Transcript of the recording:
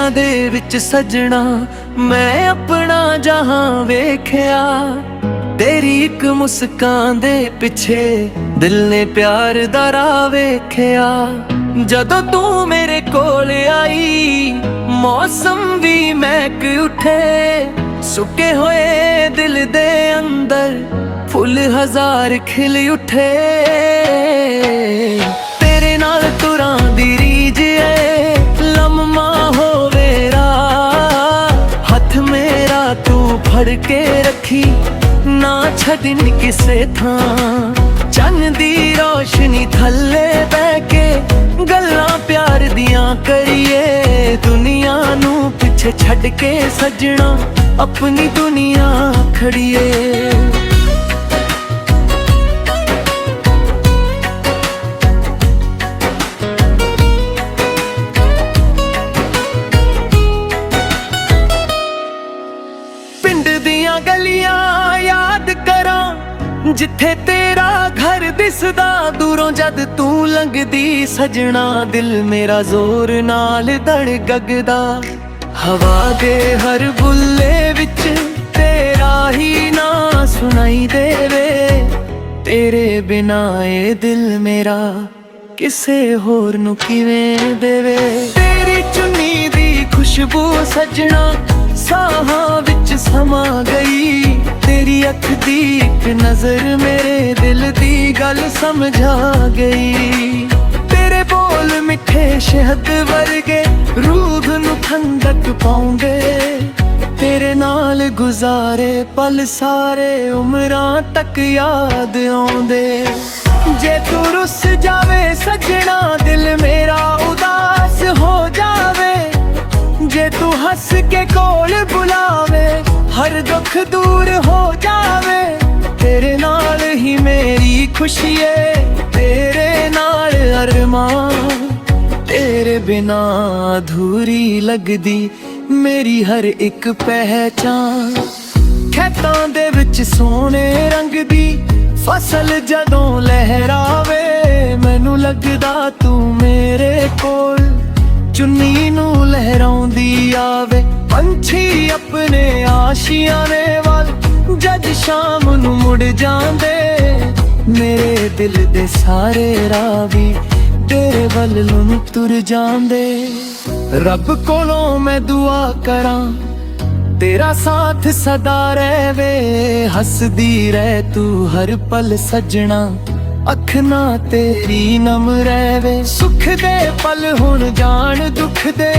ਅੱਖਾਂ ਦੇ ਵਿੱਚ ਸਜਣਾ ਮੈਂ ਆਪਣਾ ਜਹਾਂ ਵੇਖਿਆ। ਤੇਰੀ ਇੱਕ ਮੁਸਕਾਨ ਦੇ ਪਿੱਛੇ ਦਿਲ ਨੇ ਪਿਆਰ ਦਾ ਰਾਹ ਵੇਖਿਆ। ਜਦੋਂ ਤੂੰ ਮੇਰੇ ਕੋਲ ਆਈ ਮੌਸਮ ਵੀ ਮਹਿਕ ਉੱਠੇ। ਸੁੱਕੇ ਹੋਏ ਦਿਲ ਦੇ ਅੰਦਰ ਫੁੱਲ ਹਜ਼ਾਰ ਖਿਲ ਉੱਠੇ। ਤੇਰੇ ਨਾਲ ਤੁਰਾਂ ਦੀ ਰੀਝ ਏ ਲੰਮਾ ਹੋਵੇ ਰਾਹ। ਹੱਥ ਮੇਰਾ ਤੂੰ ਫੜ ਕੇ ਰੱਖੀ ਨਾ ਛੱਡਣੀ ਕਿਸੇ ਥਾਂ। ਚੰਨ ਦੀ ਰੋਸ਼ਨੀ ਥੱਲੇ ਬਹਿ ਕੇ ਗੱਲਾਂ ਪਿਆਰ ਦੀਆਂ ਕਰੀਏ। ਦੁਨੀਆ ਨੂੰ ਪਿੱਛੇ ਛੱਡ ਕੇ ਸੱਜਣਾ ਆਪਣੀ ਦੁਨੀਆ ਖੜੀਏ। ਪਿੰਡ ਦੀਆਂ ਗਲੀਆਂ ਯਾਦ ਕਰਾਂ ਜਿੱਥੇ ਤੇਰਾ ਘਰ ਦਿਸਦਾ ਦੂਰੋਂ। ਜਦ ਤੂੰ ਲੰਘਦੀ ਸਜਣਾ ਦਿਲ ਮੇਰਾ ਜ਼ੋਰ ਨਾਲ ਧੜਕਦਾ। ਹਵਾ ਦੇ ਹਰ ਬੁੱਲੇ ਵਿੱਚ ਤੇਰਾ ਹੀ ਨਾਂ ਸੁਣਾਈ ਦੇਵੇ। ਤੇਰੇ ਬਿਨਾ ਇਹ ਦਿਲ ਮੇਰਾ ਕਿਸੇ ਹੋਰ ਨੂੰ ਕਿਵੇਂ ਦੇਵੇ। ਤੇਰੀ ਚੁੰਨੀ ਦੀ ਖੁਸ਼ਬੂ ਸਜਣਾ ਸਾਹਾਂ ਵਿੱਚ ਸਮਾ ਗਈ। ਤੇਰੀ ਅੱਖ ਦੀ ਇੱਕ ਨਜ਼ਰ ਮੇਰੇ ਦਿਲ ਦੀ ਗੱਲ ਸਮਝਾ ਗਈ। ਤੇਰੇ ਬੋਲ ਮਿੱਠੇ ਸ਼ਹਿਦ ਵਰਗੇ ਰੂਹ ਨੂੰ ਠੰਡਕ ਪਾਉਂਦੇ। ਤੇਰੇ ਨਾਲ ਗੁਜ਼ਾਰੇ ਪਲ ਸਾਰੇ ਉਮਰਾਂ ਤੱਕ ਯਾਦ ਆਉਂਦੇ। ਜੇ ਤੂੰ ਰੁੱਸ ਜਾਵੇ ਸੱਜਣਾ ਦਿਲ ਮੇਰਾ ਉਦਾਸ ਹੋ ਜਾਵੇ। ਜੇ ਤੂੰ ਹੱਸ ਕੇ ਕੋਲ ਬੁਲਾਵੇ ਹਰ ਦੁੱਖ ਦੂਰ ਹੋ ਜਾਵੇ। ਤੇਰੇ ਨਾਲ ਹੀ ਮੇਰੀ ਖੁਸ਼ੀ ਏ ਤੇਰੇ ਨਾਲ ਅਰਮਾਨ। ਤੇਰੇ ਬਿਨਾ ਅਧੂਰੀ ਲੱਗਦੀ ਮੇਰੀ ਹਰ ਇੱਕ ਪਹਿਚਾਨ। ਖੇਤਾਂ ਦੇ ਵਿੱਚ ਸੋਹਣੇ ਰੰਗ ਦੀ ਫਸਲ ਜਦੋਂ ਲਹਿਰਾਵੇ ਮੈਨੂੰ ਲੱਗਦਾ ਤੂੰ ਮੇਰੇ ਕੋਲ ਚੁੰਨੀ ਨੂੰ ਲਹਿਰਾਉਂਦੀ ਆਵੇ। ਪੰਛੀ ਆਪਣੇ ਆਸ਼ੀਆਨੇ ਵੱਲ ਜਦ ਸ਼ਾਮ ਨੂੰ ਮੁੜ ਜਾਂਦੇ। ਮੇਰੇ ਦਿਲ ਦੇ ਸਾਰੇ ਰਾਹ ਵੀ ਤੇਰੇ ਵੱਲ ਨੂੰ ਤੁਰ ਜਾਂਦੇ। ਰੱਬ ਕੋਲੋਂ ਮੈਂ ਦੁਆ ਕਰਾਂ ਤੇਰਾ ਸਾਥ ਸਦਾ ਰਹਿਵੇ। ਹੱਸਦੀ ਰਹਿ ਤੂੰ ਹਰ ਪਲ ਸਜਣਾ ਅੱਖ ਨਾ ਤੇਰੀ ਨਮ ਰਹਿਵੇ। ਸੁੱਖ ਦੇ ਪਲ ਹੁਣ ਜਾਣ ਦੁੱਖ ਦੇ